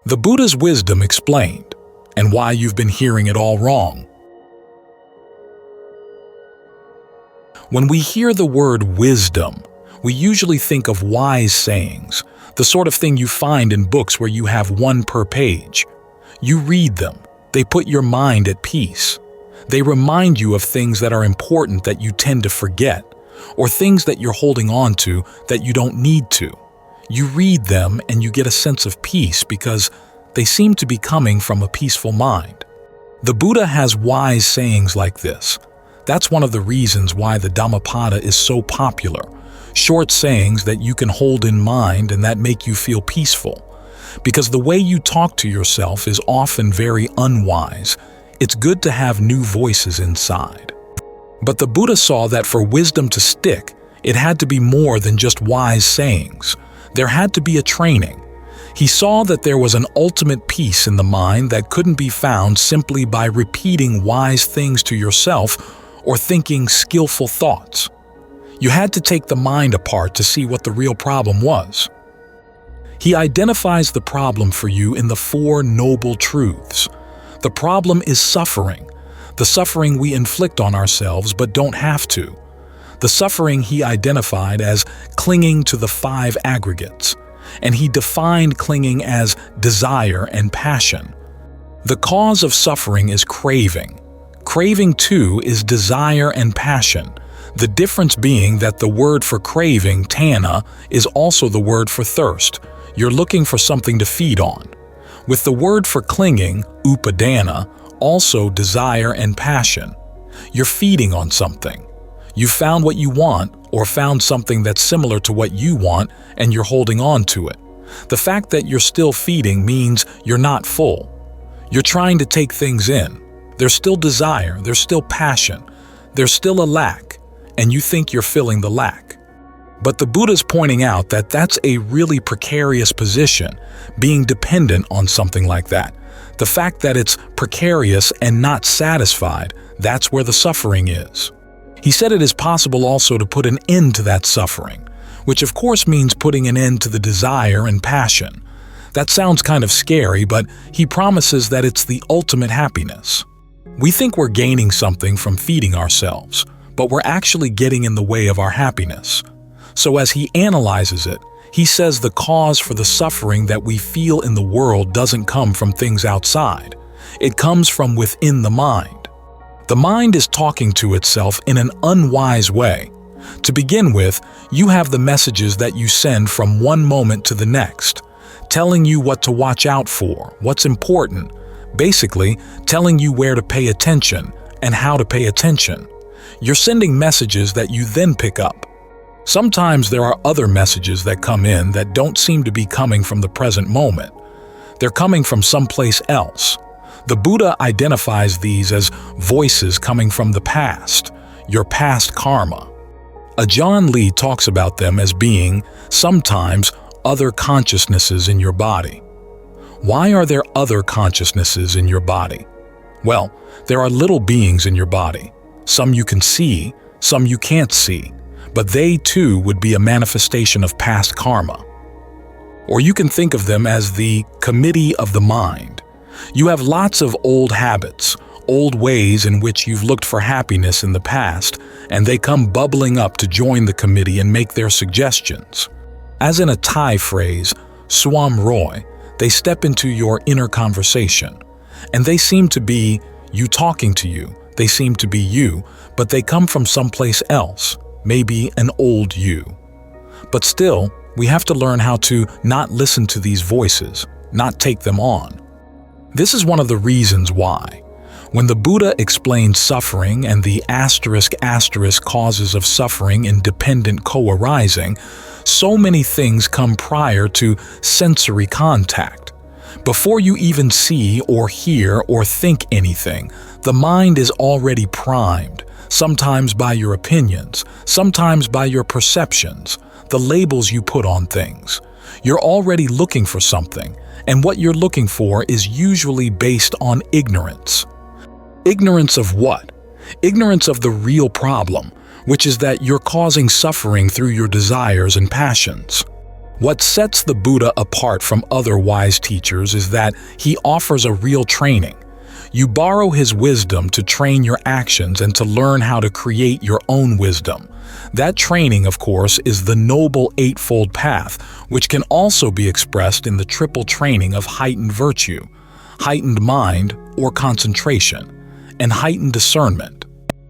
The Buddha's wisdom explained, and why you've been hearing it all wrong. When we hear the word wisdom, we usually think of wise sayings, the sort of thing you find in books where you have one per page. You read them, they put your mind at peace. They remind you of things that are important that you tend to forget, or things that you're holding on to that you don't need to. You read them and you get a sense of peace because they seem to be coming from a peaceful mind. The Buddha has wise sayings like this. That's one of the reasons why the Dhammapada is so popular. Short sayings that you can hold in mind and that make you feel peaceful. Because the way you talk to yourself is often very unwise. It's good to have new voices inside. But the Buddha saw that for wisdom to stick, it had to be more than just wise sayings. There had to be a training. He saw that there was an ultimate peace in the mind that couldn't be found simply by repeating wise things to yourself or thinking skillful thoughts. You had to take the mind apart to see what the real problem was. He identifies the problem for you in the Four Noble Truths. The problem is suffering, the suffering we inflict on ourselves but don't have to. The suffering he identified as clinging to the 5 aggregates, and he defined clinging as desire and passion. The cause of suffering is craving. Craving, too, is desire and passion, the difference being that the word for craving, tanha, is also the word for thirst. You're looking for something to feed on. With the word for clinging, upadana, also desire and passion. You're feeding on something. You found what you want, or found something that's similar to what you want, and you're holding on to it. The fact that you're still feeding means you're not full. You're trying to take things in. There's still desire, there's still passion, there's still a lack, and you think you're filling the lack. But the Buddha's pointing out that that's a really precarious position, being dependent on something like that. The fact that it's precarious and not satisfied, that's where the suffering is. He said it is possible also to put an end to that suffering, which of course means putting an end to the desire and passion. That sounds kind of scary, but he promises that it's the ultimate happiness. We think we're gaining something from feeding ourselves, but we're actually getting in the way of our happiness. So as he analyzes it, he says the cause for the suffering that we feel in the world doesn't come from things outside. It comes from within the mind. The mind is talking to itself in an unwise way. To begin with, you have the messages that you send from one moment to the next, telling you what to watch out for, what's important, basically telling you where to pay attention and how to pay attention. You're sending messages that you then pick up. Sometimes there are other messages that come in that don't seem to be coming from the present moment. They're coming from someplace else. The Buddha identifies these as voices coming from the past, your past karma. Ajahn Lee talks about them as being, sometimes, other consciousnesses in your body. Why are there other consciousnesses in your body? Well, there are little beings in your body. Some you can see, some you can't see, but they too would be a manifestation of past karma. Or you can think of them as the committee of the mind. You have lots of old habits, old ways in which you've looked for happiness in the past, and they come bubbling up to join the committee and make their suggestions. As in a Thai phrase, swam roy, they step into your inner conversation, and they seem to be you talking to you. They seem to be you, but they come from someplace else, maybe an old you. But still, we have to learn how to not listen to these voices, not take them on. This is one of the reasons why, when the Buddha explained suffering and the asterisk causes of suffering in dependent co-arising, so many things come prior to sensory contact. Before you even see or hear or think anything, the mind is already primed, sometimes by your opinions, sometimes by your perceptions, the labels you put on things. You're already looking for something, and what you're looking for is usually based on ignorance. Ignorance of what? Ignorance of the real problem, which is that you're causing suffering through your desires and passions. What sets the Buddha apart from other wise teachers is that he offers a real training. You borrow his wisdom to train your actions and to learn how to create your own wisdom. That training, of course, is the Noble Eightfold Path, which can also be expressed in the triple training of heightened virtue, heightened mind or concentration, and heightened discernment.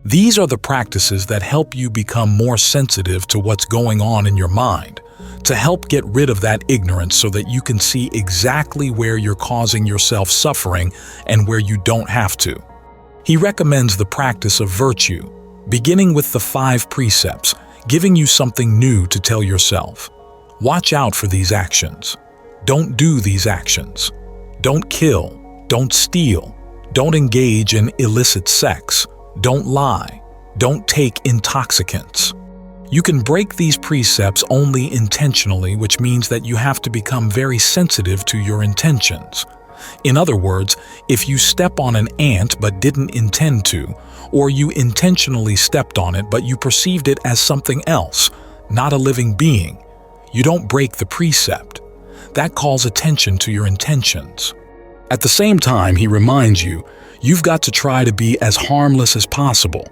These are the practices that help you become more sensitive to what's going on in your mind, to help get rid of that ignorance so that you can see exactly where you're causing yourself suffering and where you don't have to. He recommends the practice of virtue, beginning with the 5 precepts, giving you something new to tell yourself. Watch out for these actions. Don't do these actions. Don't kill. Don't steal. Don't engage in illicit sex. Don't lie. Don't take intoxicants. You can break these precepts only intentionally, which means that you have to become very sensitive to your intentions. In other words, if you step on an ant but didn't intend to, or you intentionally stepped on it but you perceived it as something else, not a living being, you don't break the precept. That calls attention to your intentions. At the same time, he reminds you, you've got to try to be as harmless as possible.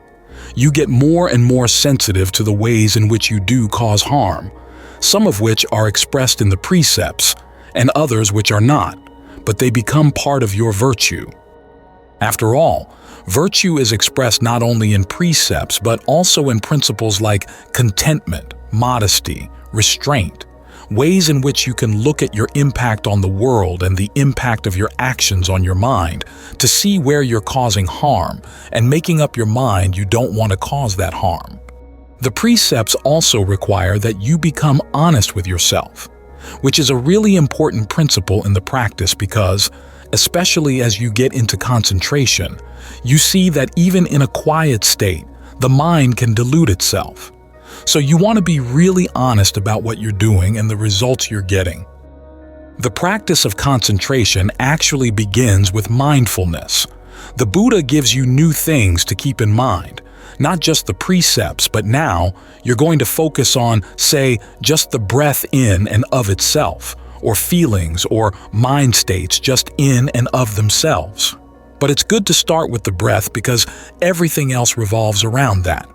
You get more and more sensitive to the ways in which you do cause harm, some of which are expressed in the precepts, and others which are not, but they become part of your virtue. After all, virtue is expressed not only in precepts, but also in principles like contentment, modesty, restraint, ways in which you can look at your impact on the world and the impact of your actions on your mind to see where you're causing harm and making up your mind you don't want to cause that harm. The precepts also require that you become honest with yourself, which is a really important principle in the practice because, especially as you get into concentration, you see that even in a quiet state, the mind can delude itself. So you want to be really honest about what you're doing and the results you're getting. The practice of concentration actually begins with mindfulness. The Buddha gives you new things to keep in mind, not just the precepts, but now you're going to focus on, say, just the breath in and of itself, or feelings or mind states just in and of themselves. But it's good to start with the breath because everything else revolves around that.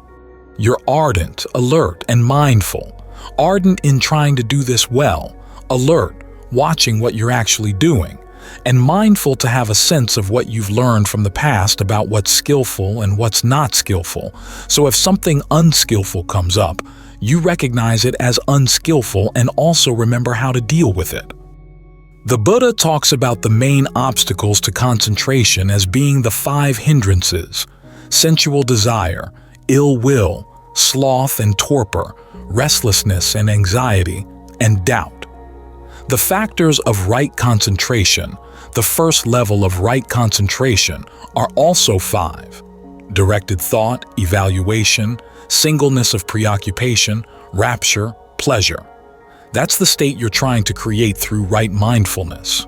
You're ardent, alert, and mindful. Ardent in trying to do this well, alert, watching what you're actually doing, and mindful to have a sense of what you've learned from the past about what's skillful and what's not skillful. So if something unskillful comes up, you recognize it as unskillful and also remember how to deal with it. The Buddha talks about the main obstacles to concentration as being the 5 hindrances: sensual desire, ill will, sloth and torpor, restlessness and anxiety, and doubt. The factors of right concentration, the first level of right concentration, are also 5: directed thought, evaluation, singleness of preoccupation, rapture, pleasure. That's the state you're trying to create through right mindfulness.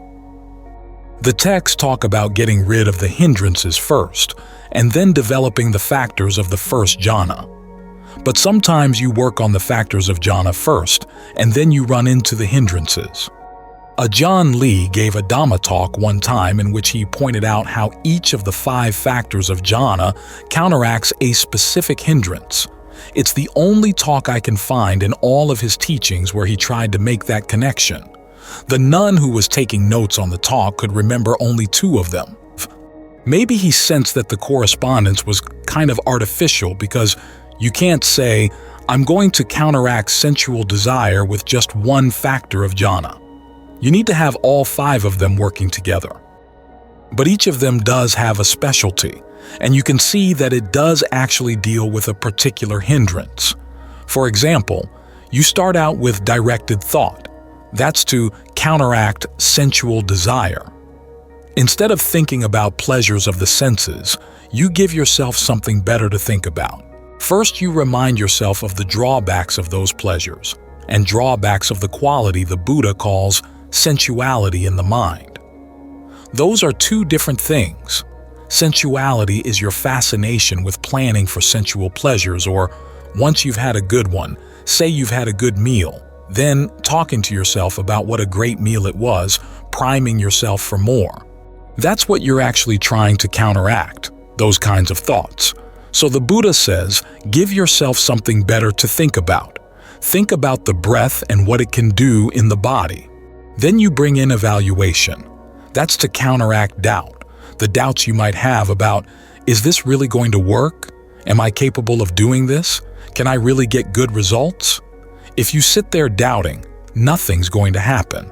The texts talk about getting rid of the hindrances first, and then developing the factors of the first jhana. But sometimes you work on the factors of jhana first, and then you run into the hindrances. Ajahn Lee gave a Dhamma talk one time in which he pointed out how each of the 5 factors of jhana counteracts a specific hindrance. It's the only talk I can find in all of his teachings where he tried to make that connection. The nun who was taking notes on the talk could remember only 2 of them. Maybe he sensed that the correspondence was kind of artificial because you can't say, I'm going to counteract sensual desire with just one factor of jhana. You need to have all 5 of them working together. But each of them does have a specialty, and you can see that it does actually deal with a particular hindrance. For example, you start out with directed thought. That's to counteract sensual desire. Instead of thinking about pleasures of the senses, you give yourself something better to think about. First, you remind yourself of the drawbacks of those pleasures, and drawbacks of the quality the Buddha calls sensuality in the mind. Those are 2 different things. Sensuality is your fascination with planning for sensual pleasures, or once you've had a good one, say you've had a good meal, Then talking to yourself about what a great meal it was, priming yourself for more. That's what you're actually trying to counteract, those kinds of thoughts. So the Buddha says, give yourself something better to think about. Think about the breath and what it can do in the body. Then you bring in evaluation. That's to counteract doubt, the doubts you might have about, is this really going to work? Am I capable of doing this? Can I really get good results? If you sit there doubting, nothing's going to happen.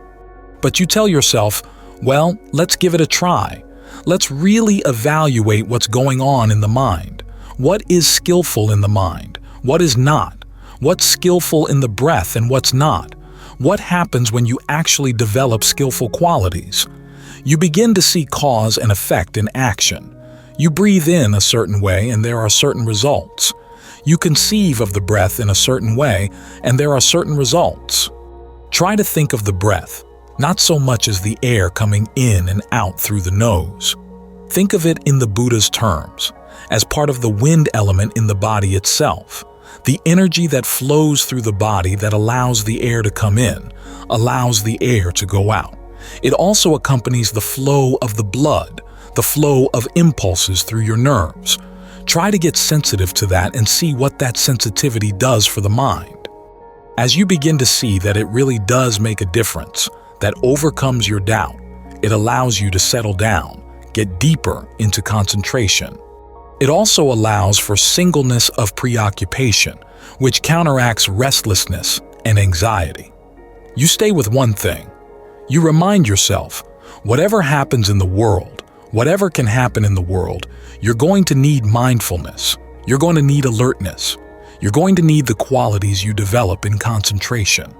But you tell yourself, well, let's give it a try. Let's really evaluate what's going on in the mind. What is skillful in the mind? What is not? What's skillful in the breath and what's not? What happens when you actually develop skillful qualities? You begin to see cause and effect in action. You breathe in a certain way and there are certain results. You conceive of the breath in a certain way and there are certain results. Try to think of the breath, not so much as the air coming in and out through the nose. Think of it in the Buddha's terms, as part of the wind element in the body itself, the energy that flows through the body that allows the air to come in, allows the air to go out. It also accompanies the flow of the blood, the flow of impulses through your nerves. Try to get sensitive to that and see what that sensitivity does for the mind. As you begin to see that it really does make a difference, that overcomes your doubt, it allows you to settle down, get deeper into concentration. It also allows for singleness of preoccupation, which counteracts restlessness and anxiety. You stay with one thing. You remind yourself, whatever happens in the world, whatever can happen in the world, you're going to need mindfulness. You're going to need alertness. You're going to need the qualities you develop in concentration.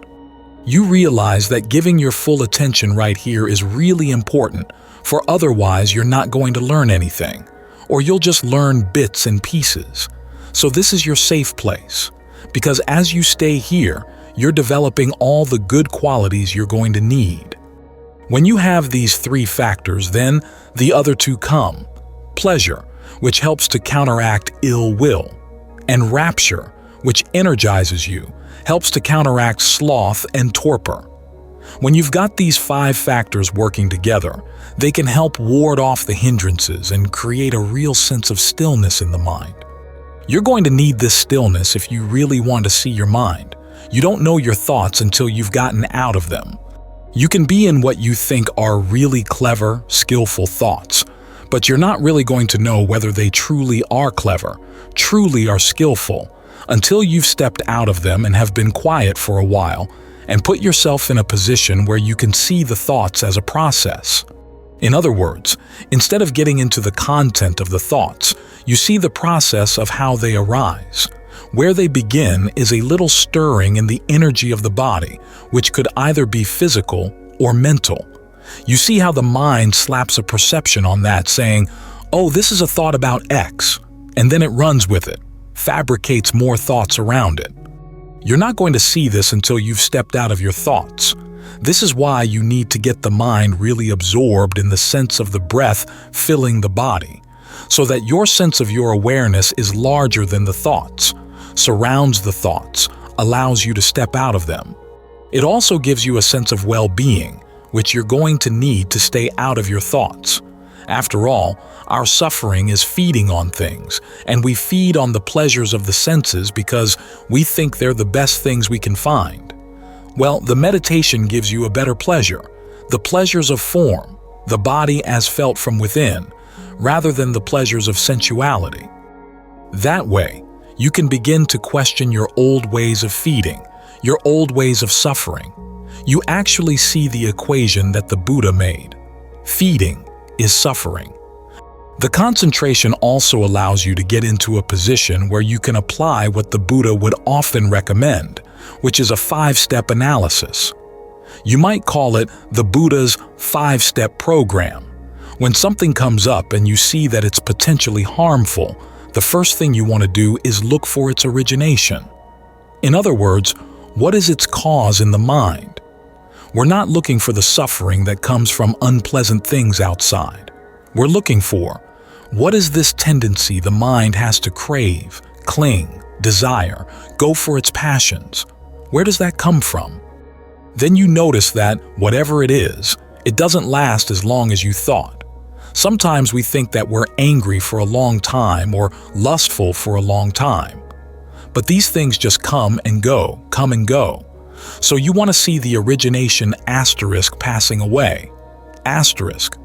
You realize that giving your full attention right here is really important, for otherwise you're not going to learn anything, or you'll just learn bits and pieces. So this is your safe place, because as you stay here, you're developing all the good qualities you're going to need. When you have these three factors, then the other two come. Pleasure, which helps to counteract ill will, and rapture, which energizes you, helps to counteract sloth and torpor. When you've got these 5 factors working together, they can help ward off the hindrances and create a real sense of stillness in the mind. You're going to need this stillness if you really want to see your mind. You don't know your thoughts until you've gotten out of them. You can be in what you think are really clever, skillful thoughts, but you're not really going to know whether they truly are clever, truly are skillful, until you've stepped out of them and have been quiet for a while and put yourself in a position where you can see the thoughts as a process. In other words, instead of getting into the content of the thoughts, you see the process of how they arise. Where they begin is a little stirring in the energy of the body, which could either be physical or mental. You see how the mind slaps a perception on that, saying, oh, this is a thought about X, and then it runs with it, fabricates more thoughts around it. You're not going to see this until you've stepped out of your thoughts. This is why you need to get the mind really absorbed in the sense of the breath filling the body, so that your sense of your awareness is larger than the thoughts, surrounds the thoughts, allows you to step out of them. It also gives you a sense of well-being, which you're going to need to stay out of your thoughts. After all, our suffering is feeding on things, and we feed on the pleasures of the senses because we think they're the best things we can find. Well, the meditation gives you a better pleasure, the pleasures of form, the body as felt from within, rather than the pleasures of sensuality. That way, you can begin to question your old ways of feeding, your old ways of suffering. You actually see the equation that the Buddha made. Feeding is suffering. The concentration also allows you to get into a position where you can apply what the Buddha would often recommend, which is a 5-step analysis. You might call it the Buddha's 5-step program. When something comes up and you see that it's potentially harmful, the first thing you want to do is look for its origination. In other words, what is its cause in the mind? We're not looking for the suffering that comes from unpleasant things outside. We're looking for, what is this tendency the mind has to crave, cling, desire, go for its passions? Where does that come from? Then you notice that, whatever it is, it doesn't last as long as you thought. Sometimes we think that we're angry for a long time or lustful for a long time. But these things just come and go. So you want to see the origination asterisk passing away. Asterisk.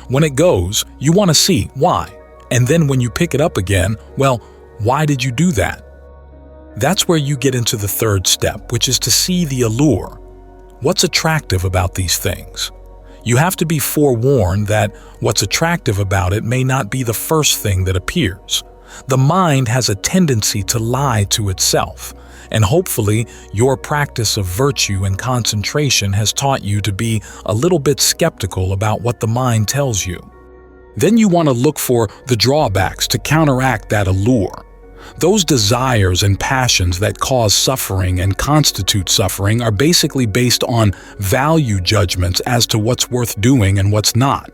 When it goes, you want to see why. And then when you pick it up again, well, why did you do that? That's where you get into the third step, which is to see the allure. What's attractive about these things? You have to be forewarned that what's attractive about it may not be the first thing that appears. The mind has a tendency to lie to itself, and hopefully your practice of virtue and concentration has taught you to be a little bit skeptical about what the mind tells you. Then you want to look for the drawbacks to counteract that allure. Those desires and passions that cause suffering and constitute suffering are basically based on value judgments as to what's worth doing and what's not.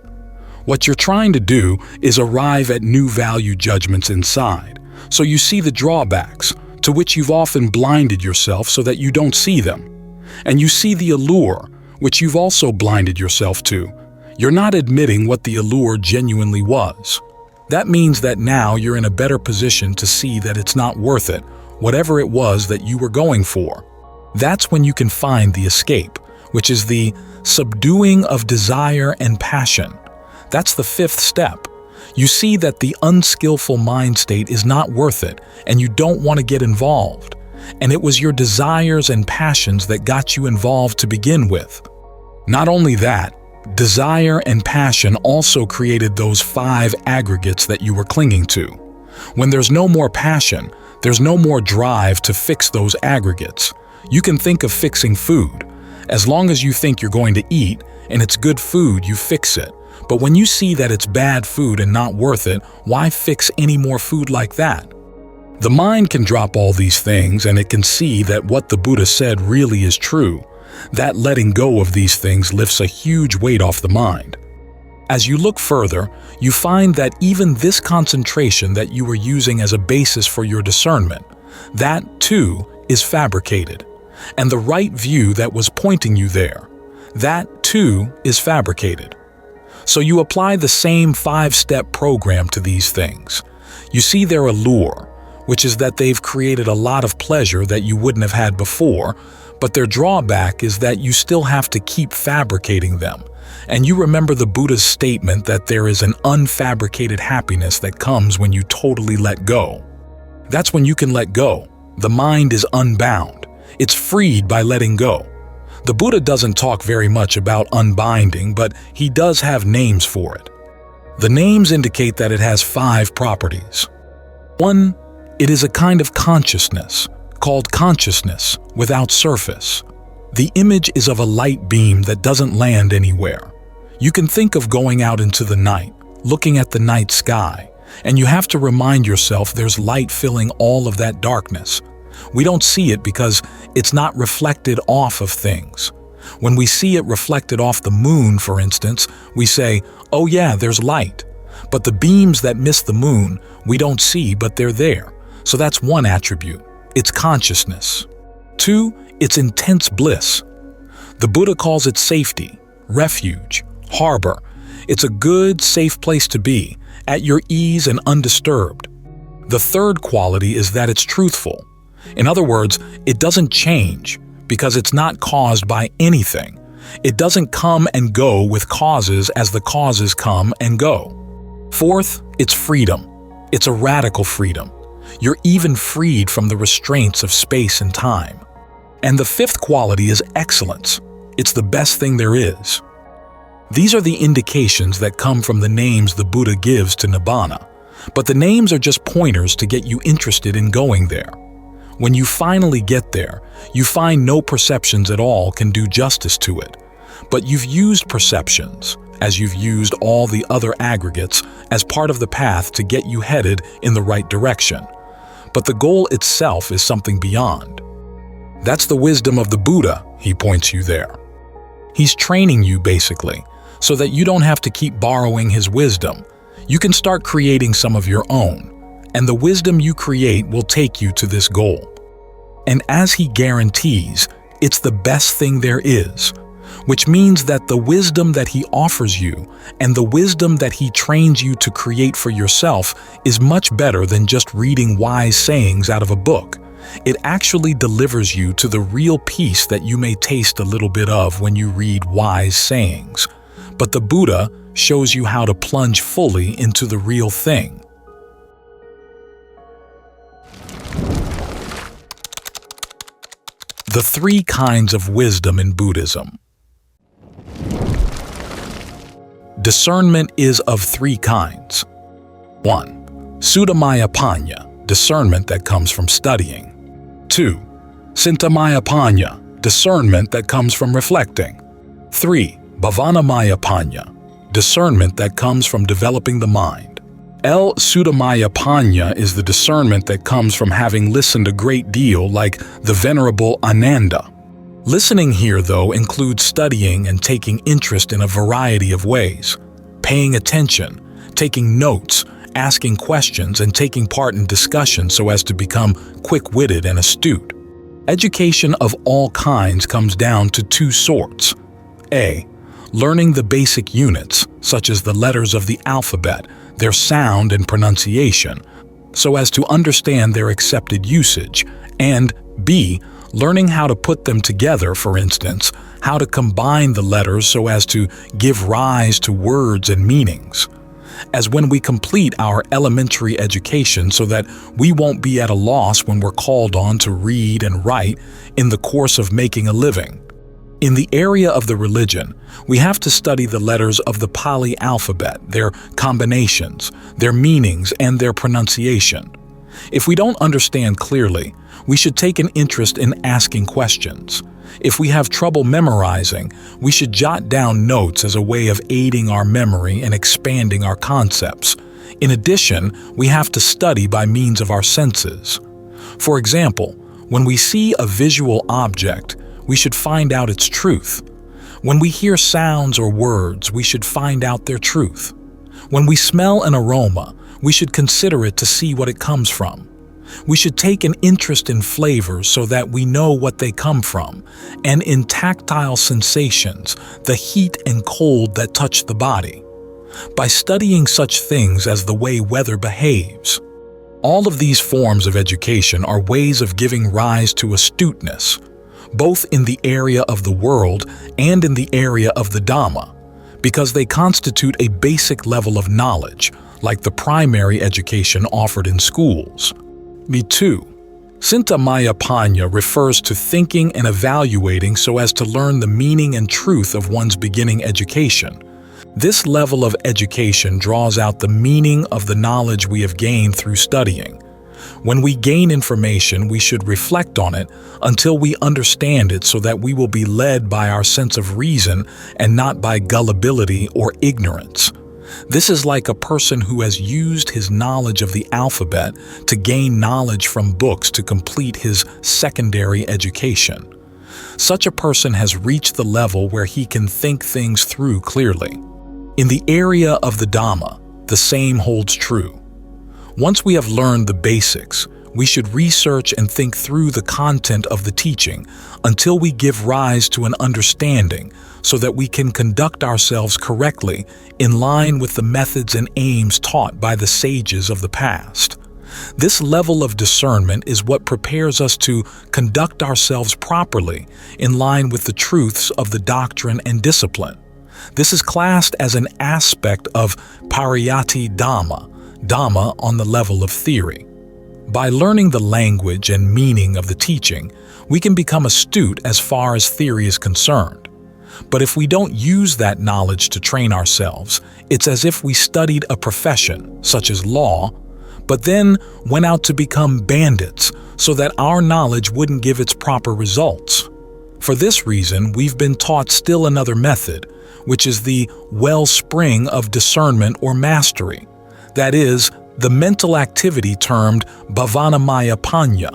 What you're trying to do is arrive at new value judgments inside, so you see the drawbacks, to which you've often blinded yourself so that you don't see them. And you see the allure, which you've also blinded yourself to. You're not admitting what the allure genuinely was. That means that now you're in a better position to see that it's not worth it, whatever it was that you were going for. That's when you can find the escape, which is the subduing of desire and passion. That's the fifth step. You see that the unskillful mind state is not worth it, and you don't want to get involved. And it was your desires and passions that got you involved to begin with. Not only that, desire and passion also created those 5 aggregates that you were clinging to. When there's no more passion, there's no more drive to fix those aggregates. You can think of fixing food. As long as you think you're going to eat, and it's good food, you fix it. But when you see that it's bad food and not worth it, why fix any more food like that? The mind can drop all these things, and it can see that what the Buddha said really is true. That letting go of these things lifts a huge weight off the mind. As you look further, you find that even this concentration that you were using as a basis for your discernment, that too is fabricated. And the right view that was pointing you there, that too is fabricated. So you apply the same 5-step program to these things. You see their allure, which is that they've created a lot of pleasure that you wouldn't have had before, but their drawback is that you still have to keep fabricating them. And you remember the Buddha's statement that there is an unfabricated happiness that comes when you totally let go. That's when you can let go. The mind is unbound. It's freed by letting go. The Buddha doesn't talk very much about unbinding, but he does have names for it. The names indicate that it has 5 properties. 1, it is a kind of consciousness, called consciousness without surface. The image is of a light beam that doesn't land anywhere. You can think of going out into the night, looking at the night sky, and you have to remind yourself there's light filling all of that darkness. We don't see it because it's not reflected off of things. When we see it reflected off the moon, for instance, we say, oh yeah, there's light. But the beams that miss the moon, we don't see, but they're there. So that's one attribute. It's consciousness. 2, it's intense bliss. The Buddha calls it safety, refuge, harbor. It's a good, safe place to be, at your ease and undisturbed. The third quality is that it's truthful. In other words, it doesn't change because it's not caused by anything. It doesn't come and go with causes as the causes come and go. 4th, it's freedom. It's a radical freedom. You're even freed from the restraints of space and time. And the 5th quality is excellence. It's the best thing there is. These are the indications that come from the names the Buddha gives to Nibbana, but the names are just pointers to get you interested in going there. When you finally get there, you find no perceptions at all can do justice to it. But you've used perceptions, as you've used all the other aggregates, as part of the path to get you headed in the right direction. But the goal itself is something beyond. That's the wisdom of the Buddha, he points you there. He's training you, basically, so that you don't have to keep borrowing his wisdom. You can start creating some of your own. And the wisdom you create will take you to this goal. And as he guarantees, it's the best thing there is, which means that the wisdom that he offers you and the wisdom that he trains you to create for yourself is much better than just reading wise sayings out of a book. It actually delivers you to the real peace that you may taste a little bit of when you read wise sayings. But the Buddha shows you how to plunge fully into the real thing. The 3 kinds of wisdom in Buddhism. Discernment is of 3 kinds. 1. Sudamaya Panya, discernment that comes from studying. 2. Sintamaya Panya, discernment that comes from reflecting. 3. Bhavanamaya Panya, discernment that comes from developing the mind. Sudamaya Panya is the discernment that comes from having listened a great deal, like the Venerable Ananda. Listening here, though, includes studying and taking interest in a variety of ways, paying attention, taking notes, asking questions, and taking part in discussions so as to become quick-witted and astute. Education of all kinds comes down to 2 sorts. A. Learning the basic units, such as the letters of the alphabet, their sound and pronunciation, so as to understand their accepted usage, and B. Learning how to put them together, for instance, how to combine the letters so as to give rise to words and meanings. As when we complete our elementary education so that we won't be at a loss when we're called on to read and write in the course of making a living. In the area of the religion, we have to study the letters of the Pali alphabet, their combinations, their meanings, and their pronunciation. If we don't understand clearly, we should take an interest in asking questions. If we have trouble memorizing, we should jot down notes as a way of aiding our memory and expanding our concepts. In addition, we have to study by means of our senses. For example, when we see a visual object, we should find out its truth. When we hear sounds or words, we should find out their truth. When we smell an aroma, we should consider it to see what it comes from. We should take an interest in flavors so that we know what they come from, and in tactile sensations, the heat and cold that touch the body. By studying such things as the way weather behaves. All of these forms of education are ways of giving rise to astuteness, both in the area of the world and in the area of the Dhamma, because they constitute a basic level of knowledge, like the primary education offered in schools. B2. Sintamaya Panya refers to thinking and evaluating so as to learn the meaning and truth of one's beginning education. This level of education draws out the meaning of the knowledge we have gained through studying. When we gain information, we should reflect on it until we understand it so that we will be led by our sense of reason and not by gullibility or ignorance. This is like a person who has used his knowledge of the alphabet to gain knowledge from books to complete his secondary education. Such a person has reached the level where he can think things through clearly. In the area of the Dhamma, the same holds true. Once we have learned the basics, we should research and think through the content of the teaching until we give rise to an understanding so that we can conduct ourselves correctly in line with the methods and aims taught by the sages of the past. This level of discernment is what prepares us to conduct ourselves properly in line with the truths of the doctrine and discipline. This is classed as an aspect of Pariyatti Dhamma, Dhamma on the level of theory. By learning the language and meaning of the teaching, we can become astute as far as theory is concerned. But if we don't use that knowledge to train ourselves, it's as if we studied a profession, such as law, but then went out to become bandits so that our knowledge wouldn't give its proper results. For this reason, we've been taught still another method, which is the wellspring of discernment or mastery. That is, the mental activity termed Bhavanamaya Panya.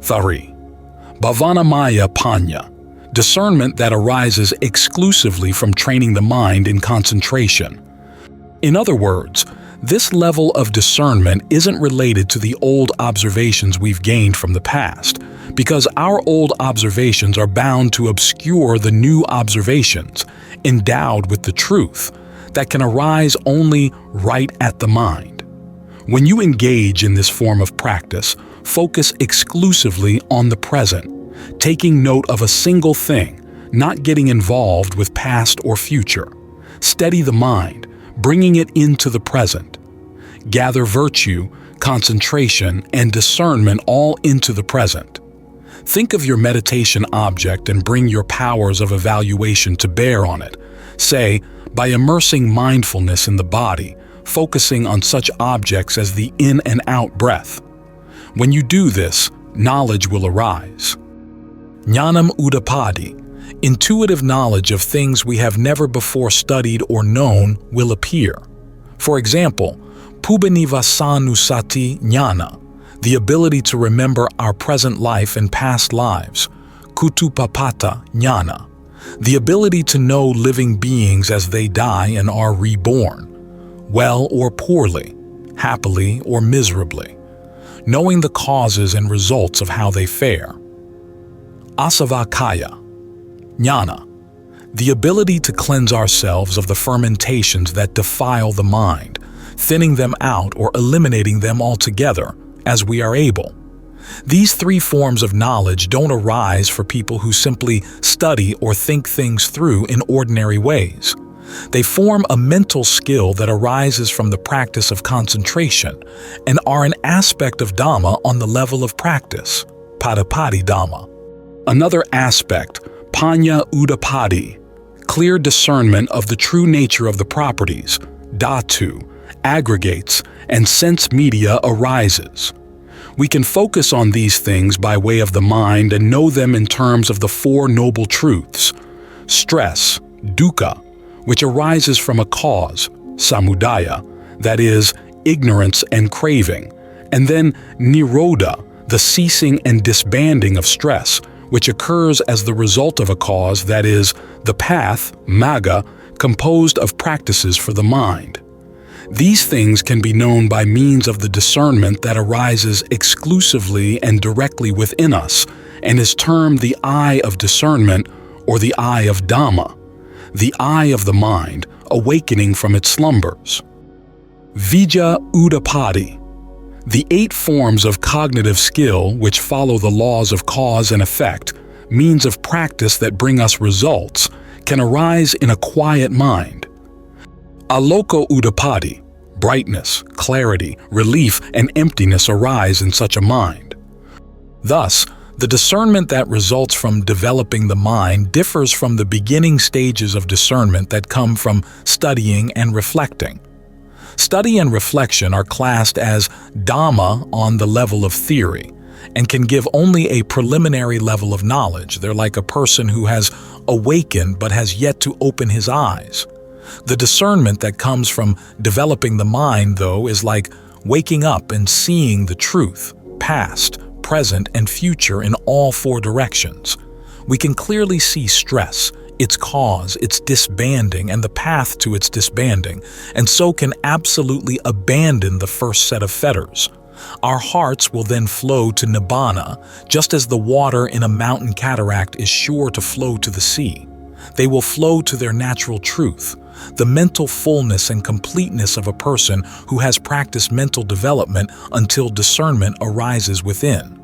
3. Bhavanamaya Panya, discernment that arises exclusively from training the mind in concentration. In other words, this level of discernment isn't related to the old observations we've gained from the past, because our old observations are bound to obscure the new observations, endowed with the truth, that can arise only right at the mind. When you engage in this form of practice, focus exclusively on the present, taking note of a single thing, not getting involved with past or future. Steady the mind, bringing it into the present. Gather virtue, concentration, and discernment all into the present. Think of your meditation object and bring your powers of evaluation to bear on it. Say, by immersing mindfulness in the body, focusing on such objects as the in and out breath. When you do this, knowledge will arise. Jnanam Udapadi, intuitive knowledge of things we have never before studied or known, will appear. For example, Pubanivasanusati Jnana, the ability to remember our present life and past lives. Kutupapata Jnana, the ability to know living beings as they die and are reborn, well or poorly, happily or miserably, knowing the causes and results of how they fare. Asavakaya Jnana, the ability to cleanse ourselves of the fermentations that defile the mind, thinning them out or eliminating them altogether as we are able. These three forms of knowledge don't arise for people who simply study or think things through in ordinary ways. They form a mental skill that arises from the practice of concentration and are an aspect of Dhamma on the level of practice, Padapadi Dhamma. Another aspect, Panya Udapadi, clear discernment of the true nature of the properties, Dhatu, aggregates, and sense media arises. We can focus on these things by way of the mind and know them in terms of the Four Noble Truths. Stress, dukkha, which arises from a cause, samudaya, that is, ignorance and craving, and then nirodha, the ceasing and disbanding of stress, which occurs as the result of a cause, that is, the path, magga, composed of practices for the mind. These things can be known by means of the discernment that arises exclusively and directly within us and is termed the eye of discernment or the eye of Dhamma, the eye of the mind awakening from its slumbers. Vijja Udapadi, the 8 forms of cognitive skill which follow the laws of cause and effect, means of practice that bring us results, can arise in a quiet mind. Aloko Udapadi, brightness, clarity, relief, and emptiness arise in such a mind. Thus, the discernment that results from developing the mind differs from the beginning stages of discernment that come from studying and reflecting. Study and reflection are classed as Dhamma on the level of theory and can give only a preliminary level of knowledge. They're like a person who has awakened but has yet to open his eyes. The discernment that comes from developing the mind, though, is like waking up and seeing the truth, past, present, and future in all 4 directions. We can clearly see stress, its cause, its disbanding, and the path to its disbanding, and so can absolutely abandon the first set of fetters. Our hearts will then flow to Nibbana, just as the water in a mountain cataract is sure to flow to the sea. They will flow to their natural truth, the mental fullness and completeness of a person who has practiced mental development until discernment arises within.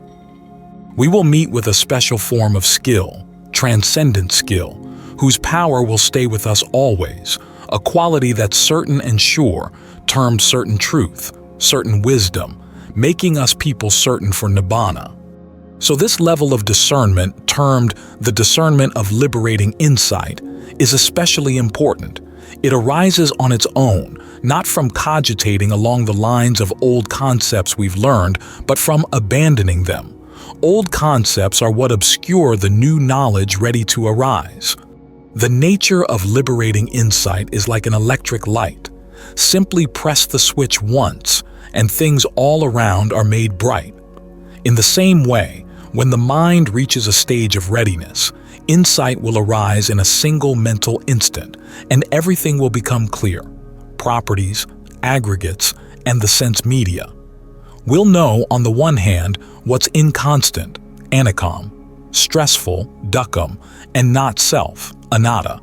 We will meet with a special form of skill, transcendent skill, whose power will stay with us always, a quality that's certain and sure, termed certain truth, certain wisdom, making us people certain for Nibbana. So this level of discernment, termed the discernment of liberating insight, is especially important. It arises on its own, not from cogitating along the lines of old concepts we've learned, but from abandoning them. Old concepts are what obscure the new knowledge ready to arise. The nature of liberating insight is like an electric light. Simply press the switch once, and things all around are made bright. In the same way, when the mind reaches a stage of readiness, insight will arise in a single mental instant, and everything will become clear: properties, aggregates, and the sense media. We'll know, on the one hand, what's inconstant, anicam, stressful, dukkam, and not self, anatta.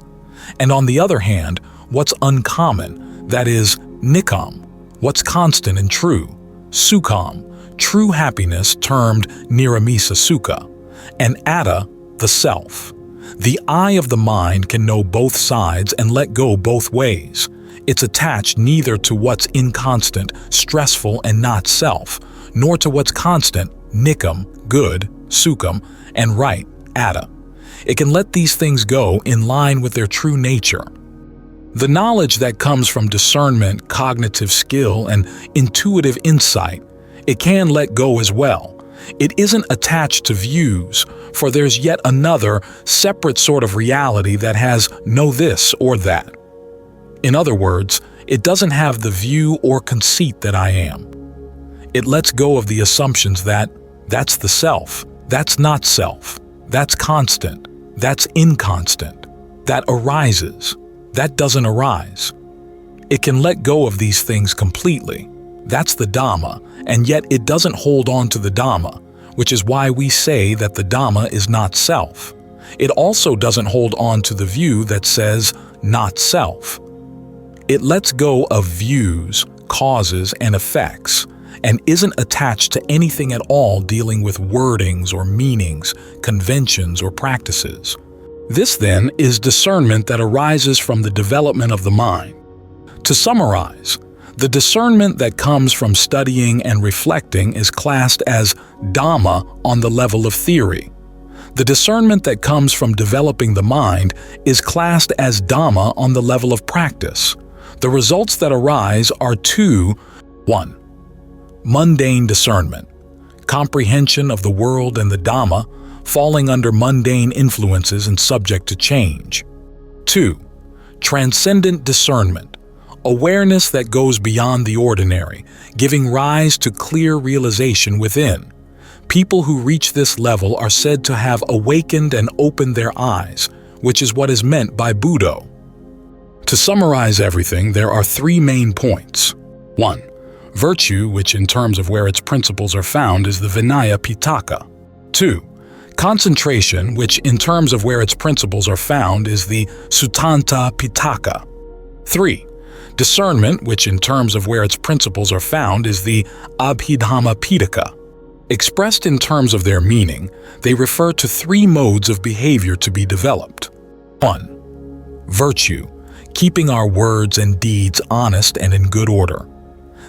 And on the other hand, what's uncommon, that is, nikam, what's constant and true, sukham, true happiness termed niramisa sukha, and atta, the self. The eye of the mind can know both sides and let go both ways. It's attached neither to what's inconstant, stressful, and not self, nor to what's constant, nikam, good, sukham, and right, atta. It can let these things go in line with their true nature. The knowledge that comes from discernment, cognitive skill, and intuitive insight, it can let go as well. It isn't attached to views, for there's yet another, separate sort of reality that has no this or that. In other words, it doesn't have the view or conceit that I am. It lets go of the assumptions that that's the self, that's not self, that's constant, that's inconstant, that arises, that doesn't arise. It can let go of these things completely. That's the Dhamma, and yet it doesn't hold on to the Dhamma, which is why we say that the Dhamma is not self. It also doesn't hold on to the view that says not self. It lets go of views, causes, and effects, and isn't attached to anything at all dealing with wordings or meanings, conventions or practices. This, then, is discernment that arises from the development of the mind. To summarize, the discernment that comes from studying and reflecting is classed as Dhamma on the level of theory. The discernment that comes from developing the mind is classed as Dhamma on the level of practice. The results that arise are 1. Mundane discernment, comprehension of the world and the Dhamma, falling under mundane influences and subject to change. 2. Transcendent discernment, awareness that goes beyond the ordinary, giving rise to clear realization within. People who reach this level are said to have awakened and opened their eyes, which is what is meant by Buddho. To summarize everything, there are 3 main points. 1. Virtue, which in terms of where its principles are found is the Vinaya Pitaka. 2. Concentration, which in terms of where its principles are found is the Suttanta Pitaka. 3. Discernment, which in terms of where its principles are found is the Abhidhamma Pitaka. Expressed in terms of their meaning, they refer to 3 modes of behavior to be developed. 1. Virtue, keeping our words and deeds honest and in good order.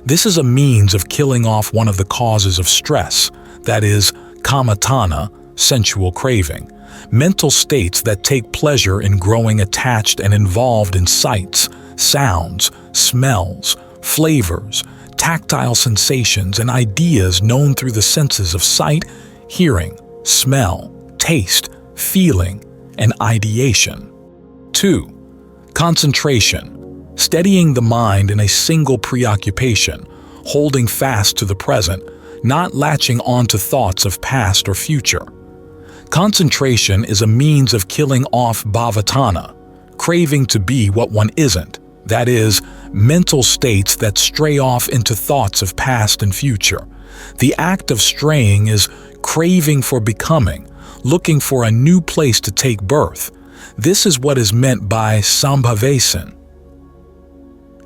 This is a means of killing off one of the causes of stress, that is, kamatana, sensual craving, mental states that take pleasure in growing attached and involved in sights, sounds, smells, flavors, tactile sensations, and ideas known through the senses of sight, hearing, smell, taste, feeling, and ideation. 2. Concentration, steadying the mind in a single preoccupation, holding fast to the present, not latching onto thoughts of past or future. Concentration is a means of killing off bhavatana, craving to be what one isn't, that is, mental states that stray off into thoughts of past and future. The act of straying is craving for becoming, looking for a new place to take birth. This is what is meant by sambhavesan.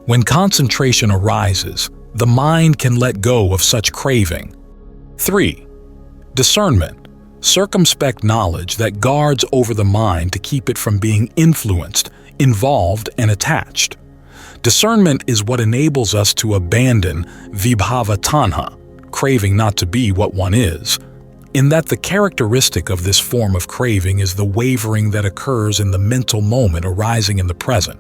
When concentration arises, the mind can let go of such craving. 3. Discernment, circumspect knowledge that guards over the mind to keep it from being influenced, involved, and attached. Discernment is what enables us to abandon vibhava tanha, craving not to be what one is, in that the characteristic of this form of craving is the wavering that occurs in the mental moment arising in the present.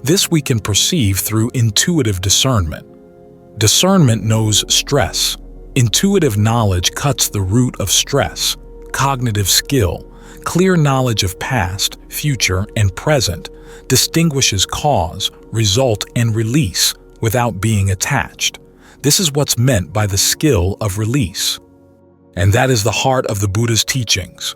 This we can perceive through intuitive discernment. Discernment knows stress. Intuitive knowledge cuts the root of stress. Cognitive skill, clear knowledge of past, future, and present, distinguishes cause, result, and release without being attached. This is what's meant by the skill of release. And that is the heart of the Buddha's teachings.